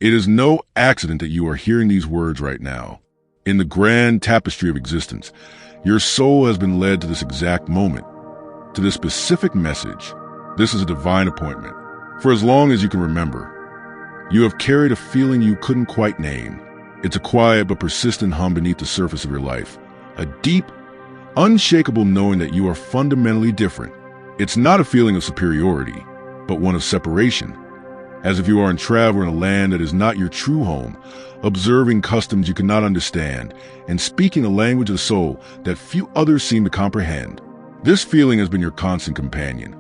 It is no accident that you are hearing these words right now. In the grand tapestry of existence, your soul has been led to this exact moment, to this specific message. This is a divine appointment. For as long as you can remember, you have carried a feeling you couldn't quite name. It's a quiet but persistent hum beneath the surface of your life. A deep, unshakable knowing that you are fundamentally different. It's not a feeling of superiority, but one of separation. As if you are in travel in a land that is not your true home, observing customs you cannot understand, and speaking a language of the soul that few others seem to comprehend. This feeling has been your constant companion,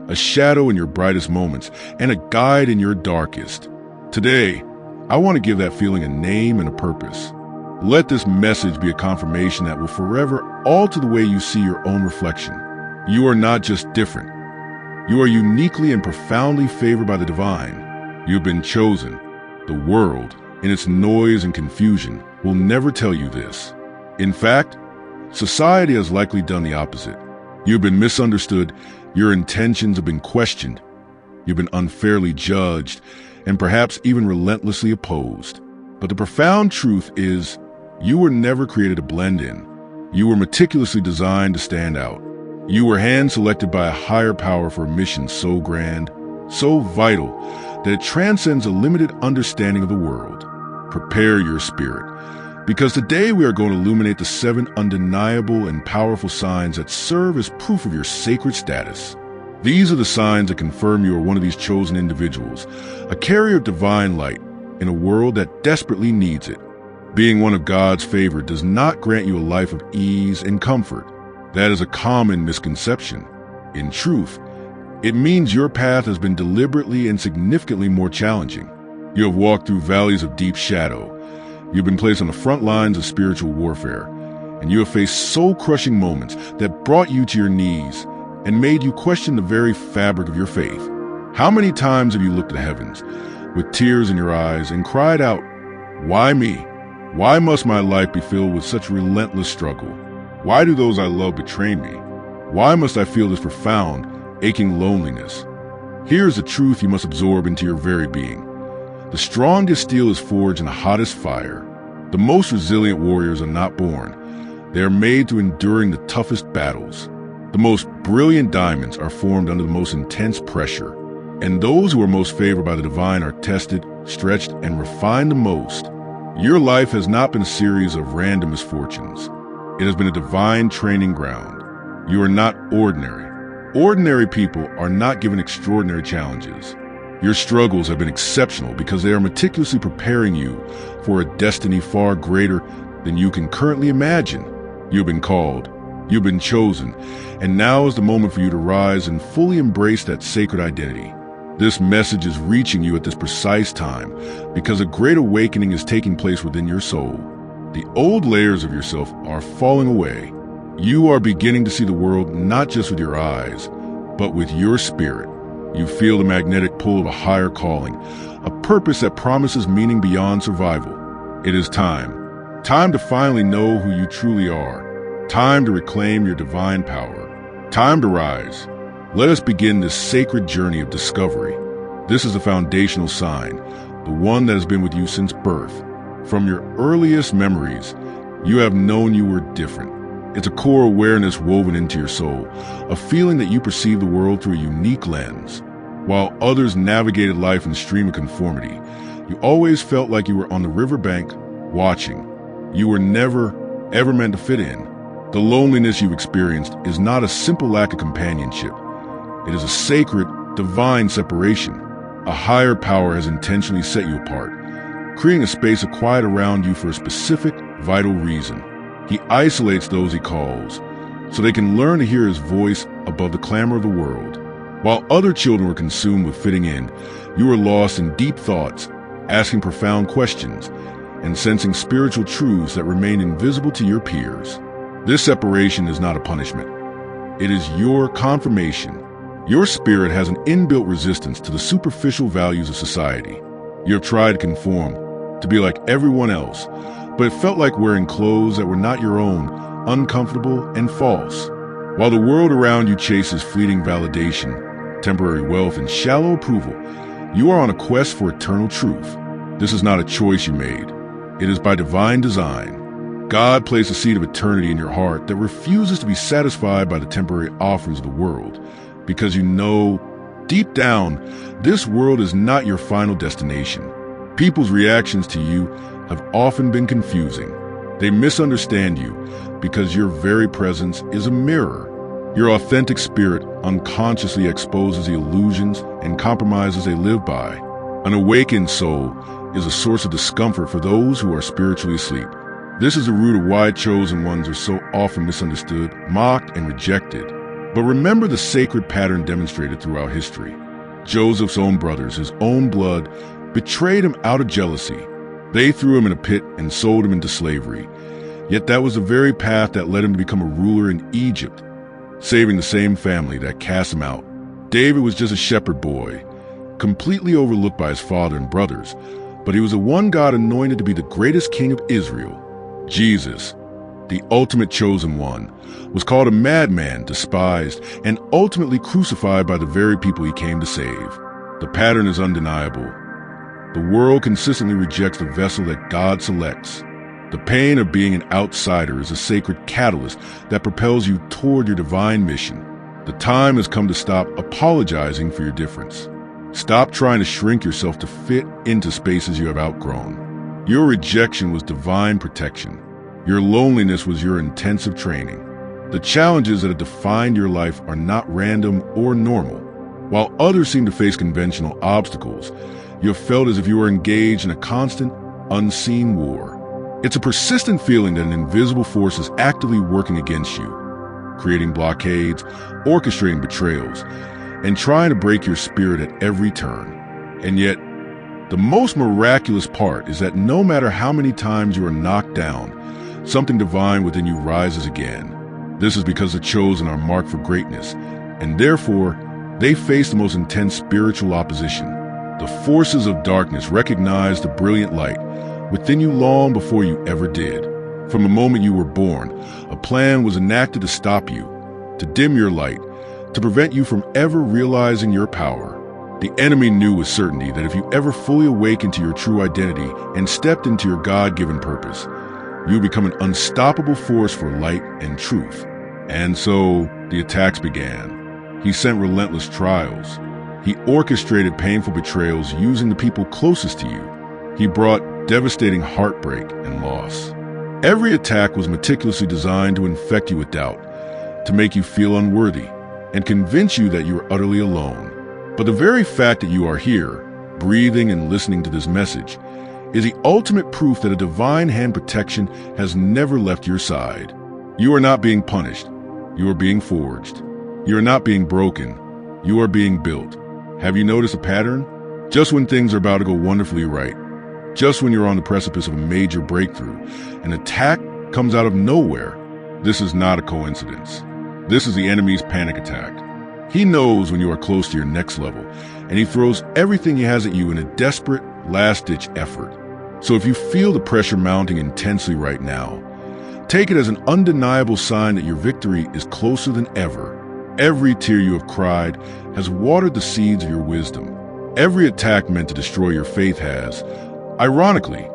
a shadow in your brightest moments, and a guide in your darkest. Today, I want to give that feeling a name and a purpose. Let this message be a confirmation that will forever alter the way you see your own reflection. You are not just different. You are uniquely and profoundly favored by the divine. You have been chosen. The world, in its noise and confusion, will never tell you this. In fact, society has likely done the opposite. You have been misunderstood, your intentions have been questioned, you've been unfairly judged, and perhaps even relentlessly opposed. But the profound truth is, you were never created to blend in. You were meticulously designed to stand out. You were hand-selected by a higher power for a mission so grand, so vital, that it transcends a limited understanding of the world. Prepare your spirit, because today we are going to illuminate the 7 undeniable and powerful signs that serve as proof of your sacred status. These are the signs that confirm you are one of these chosen individuals, a carrier of divine light in a world that desperately needs it. Being one of God's favored does not grant you a life of ease and comfort. That is a common misconception. In truth, it means your path has been deliberately and significantly more challenging. You have walked through valleys of deep shadow. You've been placed on the front lines of spiritual warfare, and you have faced soul-crushing moments that brought you to your knees and made you question the very fabric of your faith. How many times have you looked at the heavens with tears in your eyes and cried out, "Why me? Why must my life be filled with such relentless struggle? Why do those I love betray me? Why must I feel this profound, aching loneliness?" Here's the truth you must absorb into your very being. The strongest steel is forged in the hottest fire. The most resilient warriors are not born. They are made through enduring the toughest battles. The most brilliant diamonds are formed under the most intense pressure. And those who are most favored by the divine are tested, stretched, and refined the most. Your life has not been a series of random misfortunes. It has been a divine training ground. You are not ordinary. Ordinary people are not given extraordinary challenges. Your struggles have been exceptional because they are meticulously preparing you for a destiny far greater than you can currently imagine. You've been called, you've been chosen, and now is the moment for you to rise and fully embrace that sacred identity. This message is reaching you at this precise time because a great awakening is taking place within your soul. The old layers of yourself are falling away. You are beginning to see the world not just with your eyes, but with your spirit. You feel the magnetic pull of a higher calling, a purpose that promises meaning beyond survival. It is time. Time to finally know who you truly are. Time to reclaim your divine power. Time to rise. Let us begin this sacred journey of discovery. This is the foundational sign, the one that has been with you since birth. From your earliest memories, you have known you were different. It's a core awareness woven into your soul, a feeling that you perceive the world through a unique lens. While others navigated life in a stream of conformity, you always felt like you were on the riverbank, watching. You were never, ever meant to fit in. The loneliness you've experienced is not a simple lack of companionship. It is a sacred, divine separation. A higher power has intentionally set you apart, creating a space of quiet around you for a specific, vital reason. He isolates those he calls, so they can learn to hear his voice above the clamor of the world. While other children were consumed with fitting in, you were lost in deep thoughts, asking profound questions, and sensing spiritual truths that remain invisible to your peers. This separation is not a punishment. It is your confirmation. Your spirit has an inbuilt resistance to the superficial values of society. You have tried to conform, to be like everyone else, but it felt like wearing clothes that were not your own, uncomfortable and false. While the world around you chases fleeting validation, temporary wealth, and shallow approval, you are on a quest for eternal truth. This is not a choice you made. It is by divine design. God placed a seed of eternity in your heart that refuses to be satisfied by the temporary offerings of the world, because you know, deep down, this world is not your final destination. People's reactions to you have often been confusing. They misunderstand you because your very presence is a mirror. Your authentic spirit unconsciously exposes the illusions and compromises they live by. An awakened soul is a source of discomfort for those who are spiritually asleep. This is the root of why chosen ones are so often misunderstood, mocked, and rejected. But remember the sacred pattern demonstrated throughout history. Joseph's own brothers, his own blood, betrayed him out of jealousy. They threw him in a pit and sold him into slavery. Yet that was the very path that led him to become a ruler in Egypt, saving the same family that cast him out. David was just a shepherd boy, completely overlooked by his father and brothers, but he was the one God anointed to be the greatest king of Israel. Jesus, the ultimate chosen one, was called a madman, despised, and ultimately crucified by the very people he came to save. The pattern is undeniable. The world consistently rejects the vessel that God selects. The pain of being an outsider is a sacred catalyst that propels you toward your divine mission. The time has come to stop apologizing for your difference. Stop trying to shrink yourself to fit into spaces you have outgrown. Your rejection was divine protection. Your loneliness was your intensive training. The challenges that have defined your life are not random or normal. While others seem to face conventional obstacles, you have felt as if you were engaged in a constant, unseen war. It's a persistent feeling that an invisible force is actively working against you, creating blockades, orchestrating betrayals, and trying to break your spirit at every turn. And yet, the most miraculous part is that no matter how many times you are knocked down, something divine within you rises again. This is because the chosen are marked for greatness, and therefore, they face the most intense spiritual opposition. The forces of darkness recognize the brilliant light within you long before you ever did. From the moment you were born, a plan was enacted to stop you, to dim your light, to prevent you from ever realizing your power. The enemy knew with certainty that if you ever fully awakened to your true identity and stepped into your God-given purpose, you would become an unstoppable force for light and truth. And so the attacks began. He sent relentless trials. He orchestrated painful betrayals using the people closest to you. He brought devastating heartbreak and loss. Every attack was meticulously designed to infect you with doubt, to make you feel unworthy, and convince you that you are utterly alone. But the very fact that you are here, breathing and listening to this message, is the ultimate proof that a divine hand protection has never left your side. You are not being punished. You are being forged. You are not being broken. You are being built. Have you noticed a pattern? Just when things are about to go wonderfully right, just when you're on the precipice of a major breakthrough, an attack comes out of nowhere. This is not a coincidence. This is the enemy's panic attack. He knows when you are close to your next level, and he throws everything he has at you in a desperate, last-ditch effort. So if you feel the pressure mounting intensely right now, take it as an undeniable sign that your victory is closer than ever. Every tear you have cried has watered the seeds of your wisdom. Every attack meant to destroy your faith has, ironically,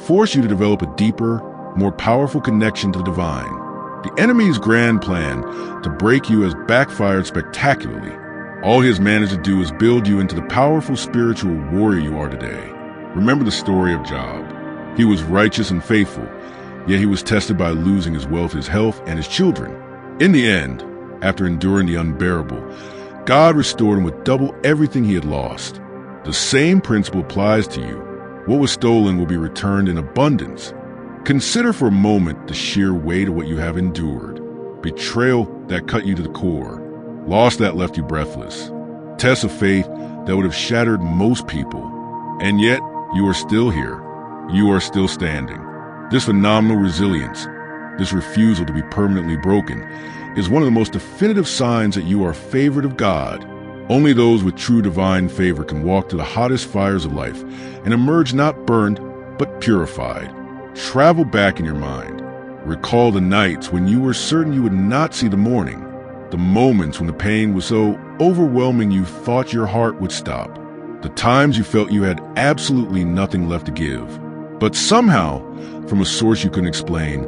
forced you to develop a deeper, more powerful connection to the divine. The enemy's grand plan to break you has backfired spectacularly. All he has managed to do is build you into the powerful spiritual warrior you are today. Remember the story of Job. He was righteous and faithful, yet he was tested by losing his wealth, his health, and his children. In the end, after enduring the unbearable, God restored him with double everything he had lost. The same principle applies to you. What was stolen will be returned in abundance. Consider for a moment the sheer weight of what you have endured. Betrayal that cut you to the core. Loss that left you breathless. Tests of faith that would have shattered most people. And yet, you are still here. You are still standing. This phenomenal resilience, this refusal to be permanently broken, is one of the most definitive signs that you are favored of God. Only those with true divine favor can walk through the hottest fires of life and emerge not burned, but purified. Travel back in your mind. Recall the nights when you were certain you would not see the morning, the moments when the pain was so overwhelming you thought your heart would stop, the times you felt you had absolutely nothing left to give. But somehow, from a source you couldn't explain,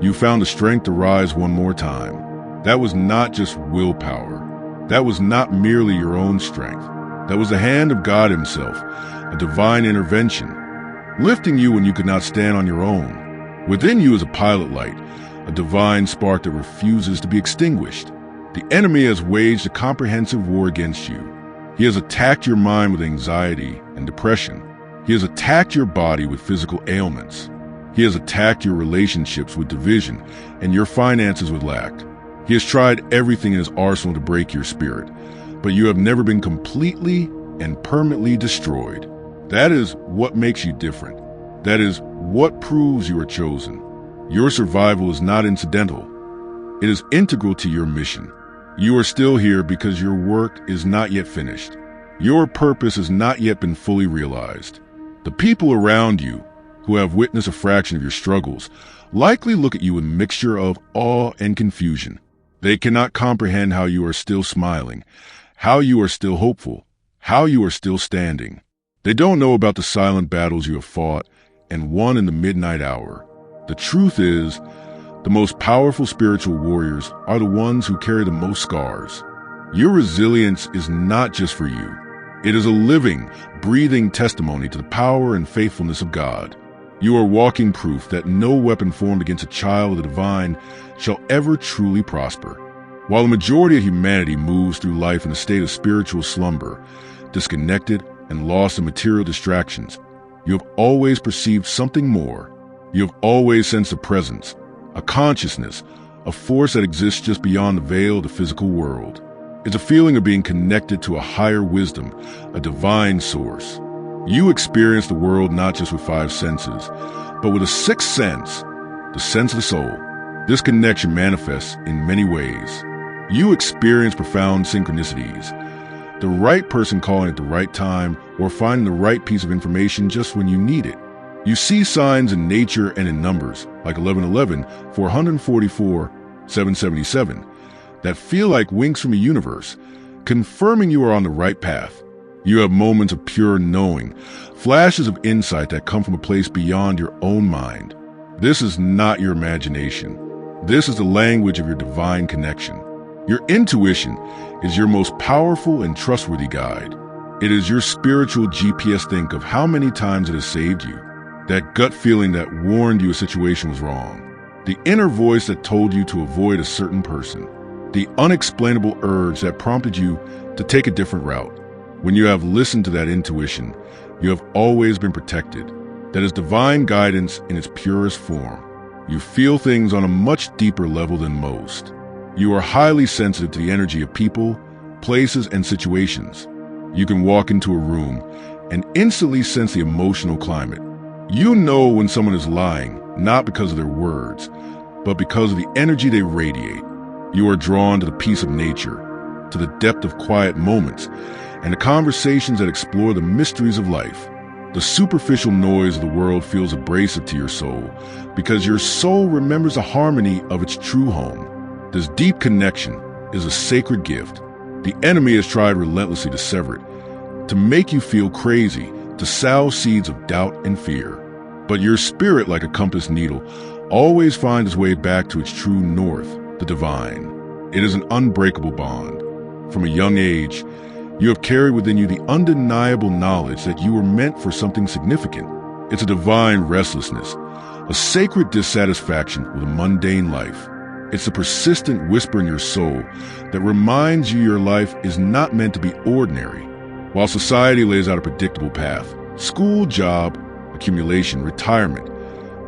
you found the strength to rise one more time. That was not just willpower. That was not merely your own strength. That was the hand of God himself, a divine intervention, lifting you when you could not stand on your own. Within you is a pilot light, a divine spark that refuses to be extinguished. The enemy has waged a comprehensive war against you. He has attacked your mind with anxiety and depression. He has attacked your body with physical ailments. He has attacked your relationships with division and your finances with lack. He has tried everything in his arsenal to break your spirit, but you have never been completely and permanently destroyed. That is what makes you different. That is what proves you are chosen. Your survival is not incidental. It is integral to your mission. You are still here because your work is not yet finished. Your purpose has not yet been fully realized. The people around you, who have witnessed a fraction of your struggles, likely look at you with a mixture of awe and confusion. They cannot comprehend how you are still smiling, how you are still hopeful, how you are still standing. They don't know about the silent battles you have fought and won in the midnight hour. The truth is, the most powerful spiritual warriors are the ones who carry the most scars. Your resilience is not just for you. It is a living, breathing testimony to the power and faithfulness of God. You are walking proof that no weapon formed against a child of the divine shall ever truly prosper. While the majority of humanity moves through life in a state of spiritual slumber, disconnected and lost in material distractions, you have always perceived something more. You have always sensed a presence, a consciousness, a force that exists just beyond the veil of the physical world. It's a feeling of being connected to a higher wisdom, a divine source. You experience the world not just with five senses, but with a sixth sense, the sense of the soul. This connection manifests in many ways. You experience profound synchronicities, the right person calling at the right time or finding the right piece of information just when you need it. You see signs in nature and in numbers, like 1111, 444, 777, that feel like winks from a universe, confirming you are on the right path. You have moments of pure knowing, flashes of insight that come from a place beyond your own mind. This is not your imagination. This is the language of your divine connection. Your intuition is your most powerful and trustworthy guide. It is your spiritual GPS think of how many times it has saved you. That gut feeling that warned you a situation was wrong. The inner voice that told you to avoid a certain person. The unexplainable urge that prompted you to take a different route. When you have listened to that intuition, you have always been protected. That is divine guidance in its purest form. You feel things on a much deeper level than most. You are highly sensitive to the energy of people, places, and situations. You can walk into a room and instantly sense the emotional climate. You know when someone is lying, not because of their words, but because of the energy they radiate. You are drawn to the peace of nature, to the depth of quiet moments, and the conversations that explore the mysteries of life. The superficial noise of the world feels abrasive to your soul because your soul remembers the harmony of its true home. This deep connection is a sacred gift. The enemy has tried relentlessly to sever it, to make you feel crazy, to sow seeds of doubt and fear. But your spirit, like a compass needle, always finds its way back to its true north, the divine. It is an unbreakable bond. From a young age, you have carried within you the undeniable knowledge that you were meant for something significant. It's a divine restlessness, a sacred dissatisfaction with a mundane life. It's a persistent whisper in your soul that reminds you your life is not meant to be ordinary. While society lays out a predictable path, school, job, accumulation, retirement,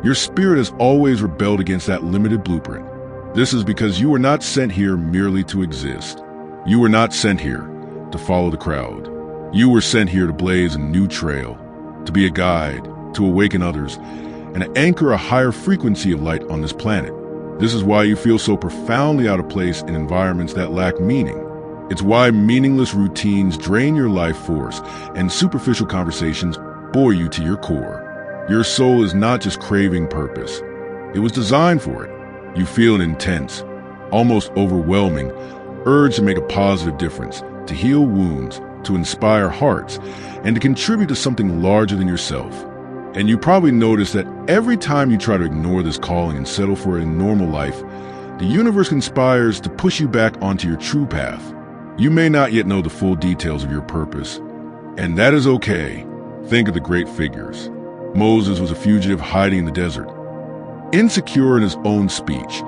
your spirit has always rebelled against that limited blueprint. This is because you were not sent here merely to exist. You were not sent here to follow the crowd. You were sent here to blaze a new trail, to be a guide, to awaken others, and to anchor a higher frequency of light on this planet. This is why you feel so profoundly out of place in environments that lack meaning. It's why meaningless routines drain your life force and superficial conversations bore you to your core. Your soul is not just craving purpose. It was designed for it. You feel an intense, almost overwhelming urge to make a positive difference, to heal wounds, to inspire hearts, and to contribute to something larger than yourself. And you probably notice that every time you try to ignore this calling and settle for a normal life, the universe conspires to push you back onto your true path. You may not yet know the full details of your purpose, and that is okay. Think of the great figures. Moses was a fugitive hiding in the desert, insecure in his own speech,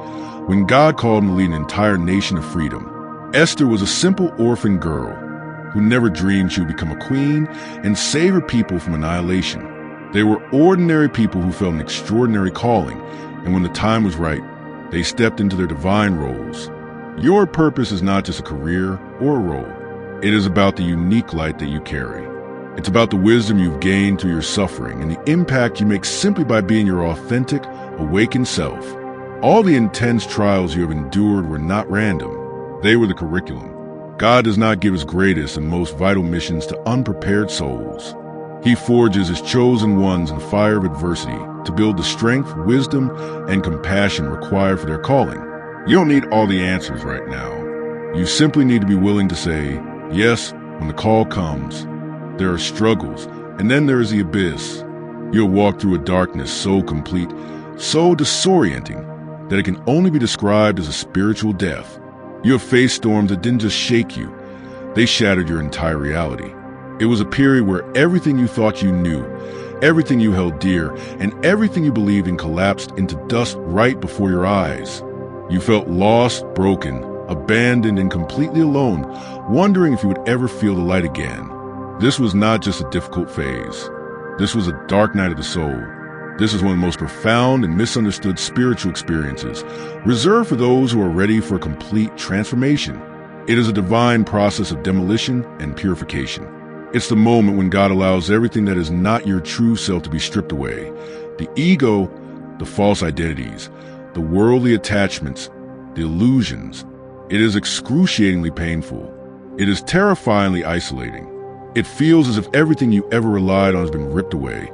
when God called him to lead an entire nation of freedom. Esther was a simple orphan girl who never dreamed she would become a queen and save her people from annihilation. They were ordinary people who felt an extraordinary calling, and when the time was right, they stepped into their divine roles. Your purpose is not just a career or a role. It is about the unique light that you carry. It's about the wisdom you've gained through your suffering and the impact you make simply by being your authentic, awakened self. All the intense trials you have endured were not random. They were the curriculum. God does not give his greatest and most vital missions to unprepared souls. He forges his chosen ones in the fire of adversity to build the strength, wisdom, and compassion required for their calling. You don't need all the answers right now. You simply need to be willing to say yes when the call comes. There are struggles, and then there is the abyss. You'll walk through a darkness so complete, so disorienting, that it can only be described as a spiritual death. You have faced storms that didn't just shake you, they shattered your entire reality. It was a period where everything you thought you knew, everything you held dear, and everything you believed in collapsed into dust right before your eyes. You felt lost, broken, abandoned, and completely alone, wondering if you would ever feel the light again. This was not just a difficult phase. This was a dark night of the soul. This is one of the most profound and misunderstood spiritual experiences, reserved for those who are ready for complete transformation. It is a divine process of demolition and purification. It's the moment when God allows everything that is not your true self to be stripped away. The ego, the false identities, the worldly attachments, the illusions. It is excruciatingly painful. It is terrifyingly isolating. It feels as if everything you ever relied on has been ripped away,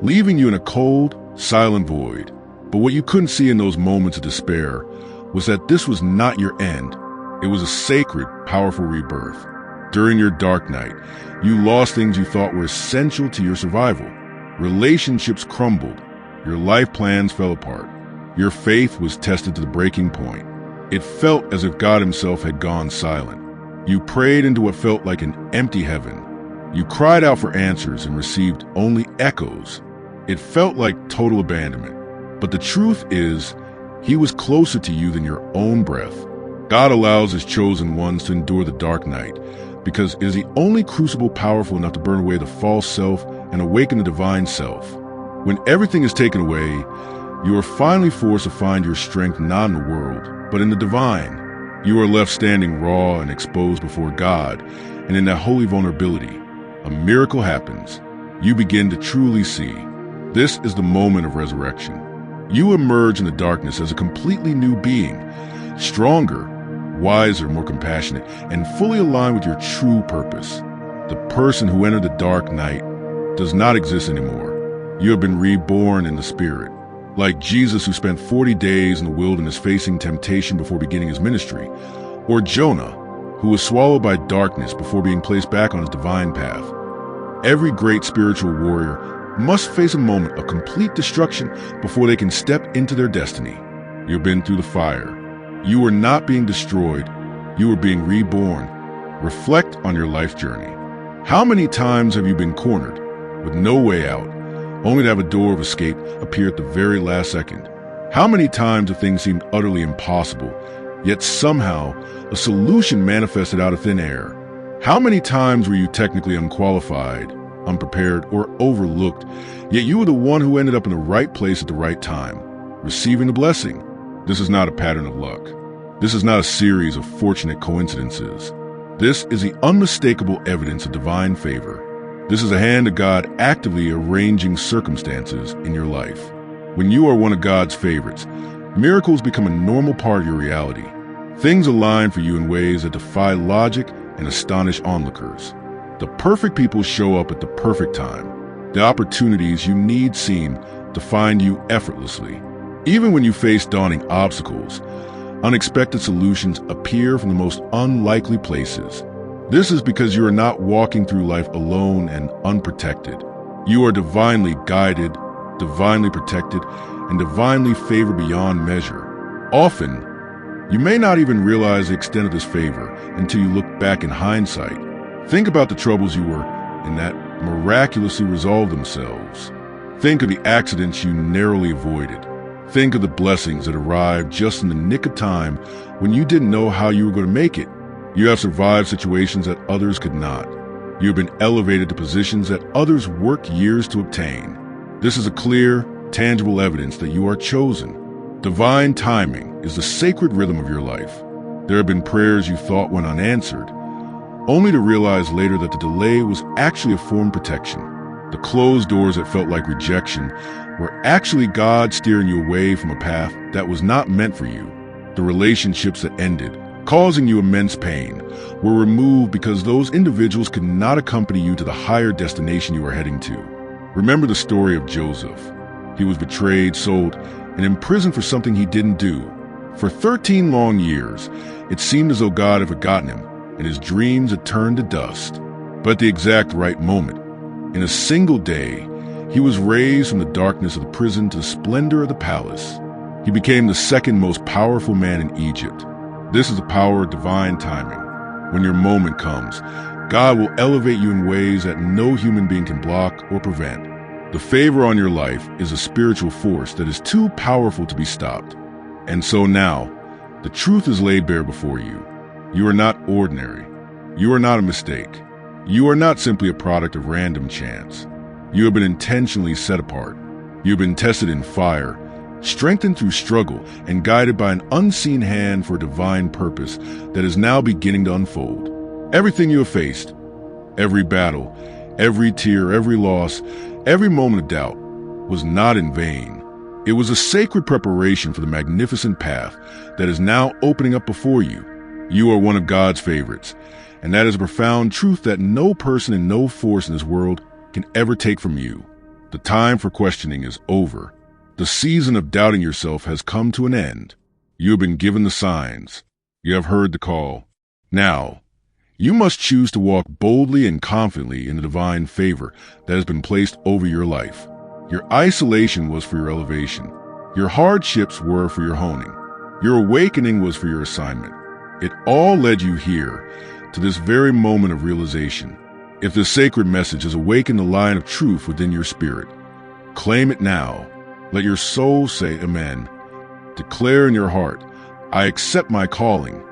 leaving you in a cold, silent void. But what you couldn't see in those moments of despair was that this was not your end. It was a sacred, powerful rebirth. During your dark night, you lost things you thought were essential to your survival. Relationships crumbled. Your life plans fell apart. Your faith was tested to the breaking point. It felt as if God himself had gone silent. You prayed into what felt like an empty heaven. You cried out for answers and received only echoes. It felt like total abandonment. But the truth is, he was closer to you than your own breath. God allows his chosen ones to endure the dark night because it is the only crucible powerful enough to burn away the false self and awaken the divine self. When everything is taken away, you are finally forced to find your strength not in the world, but in the divine. You are left standing raw and exposed before God, and in that holy vulnerability, a miracle happens. You begin to truly see. This is the moment of resurrection. You emerge in the darkness as a completely new being, stronger, wiser, more compassionate, and fully aligned with your true purpose. The person who entered the dark night does not exist anymore. You have been reborn in the spirit. Like Jesus, who spent 40 days in the wilderness facing temptation before beginning his ministry, or Jonah, who was swallowed by darkness before being placed back on his divine path. Every great spiritual warrior must face a moment of complete destruction before they can step into their destiny. You've been through the fire. You are not being destroyed. You are being reborn. Reflect on your life journey. How many times have you been cornered with no way out, only to have a door of escape appear at the very last second? How many times have things seemed utterly impossible, yet somehow a solution manifested out of thin air? How many times were you technically unqualified, unprepared, or overlooked, yet you were the one who ended up in the right place at the right time, receiving the blessing? This is not a pattern of luck. This is not a series of fortunate coincidences. This is the unmistakable evidence of divine favor. This is a hand of God actively arranging circumstances in your life. When you are one of God's favorites, miracles become a normal part of your reality. Things align for you in ways that defy logic and astonish onlookers. The perfect people show up at the perfect time. The opportunities you need seem to find you effortlessly. Even when you face daunting obstacles, unexpected solutions appear from the most unlikely places. This is because you are not walking through life alone and unprotected. You are divinely guided, divinely protected, and divinely favored beyond measure. Often, you may not even realize the extent of this favor until you look back in hindsight. Think about the troubles you were in that miraculously resolved themselves. Think of the accidents you narrowly avoided. Think of the blessings that arrived just in the nick of time when you didn't know how you were going to make it. You have survived situations that others could not. You have been elevated to positions that others worked years to obtain. This is a clear, tangible evidence that you are chosen. Divine timing is the sacred rhythm of your life. There have been prayers you thought went unanswered, only to realize later that the delay was actually a form of protection. The closed doors that felt like rejection were actually God steering you away from a path that was not meant for you. The relationships that ended, causing you immense pain, were removed because those individuals could not accompany you to the higher destination you were heading to. Remember the story of Joseph. He was betrayed, sold, and imprisoned for something he didn't do. For 13 long years, it seemed as though God had forgotten him, and his dreams had turned to dust. But at the exact right moment, in a single day, he was raised from the darkness of the prison to the splendor of the palace. He became the second most powerful man in Egypt. This is the power of divine timing. When your moment comes, God will elevate you in ways that no human being can block or prevent. The favor on your life is a spiritual force that is too powerful to be stopped. And so now, the truth is laid bare before you. You are not ordinary. You are not a mistake. You are not simply a product of random chance. You have been intentionally set apart. You have been tested in fire, strengthened through struggle, and guided by an unseen hand for a divine purpose that is now beginning to unfold. Everything you have faced, every battle, every tear, every loss, every moment of doubt, was not in vain. It was a sacred preparation for the magnificent path that is now opening up before you. You are one of God's favorites, and that is a profound truth that no person and no force in this world can ever take from you. The time for questioning is over. The season of doubting yourself has come to an end. You have been given the signs. You have heard the call. Now, you must choose to walk boldly and confidently in the divine favor that has been placed over your life. Your isolation was for your elevation. Your hardships were for your honing. Your awakening was for your assignment. It all led you here, to this very moment of realization. If this sacred message has awakened the lion of truth within your spirit, claim it now. Let your soul say amen. Declare in your heart, I accept my calling.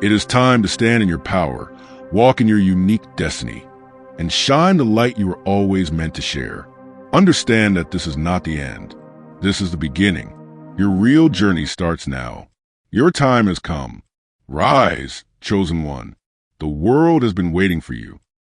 It is time to stand in your power, walk in your unique destiny, and shine the light you were always meant to share. Understand that this is not the end. This is the beginning. Your real journey starts now. Your time has come. Rise, chosen one. The world has been waiting for you.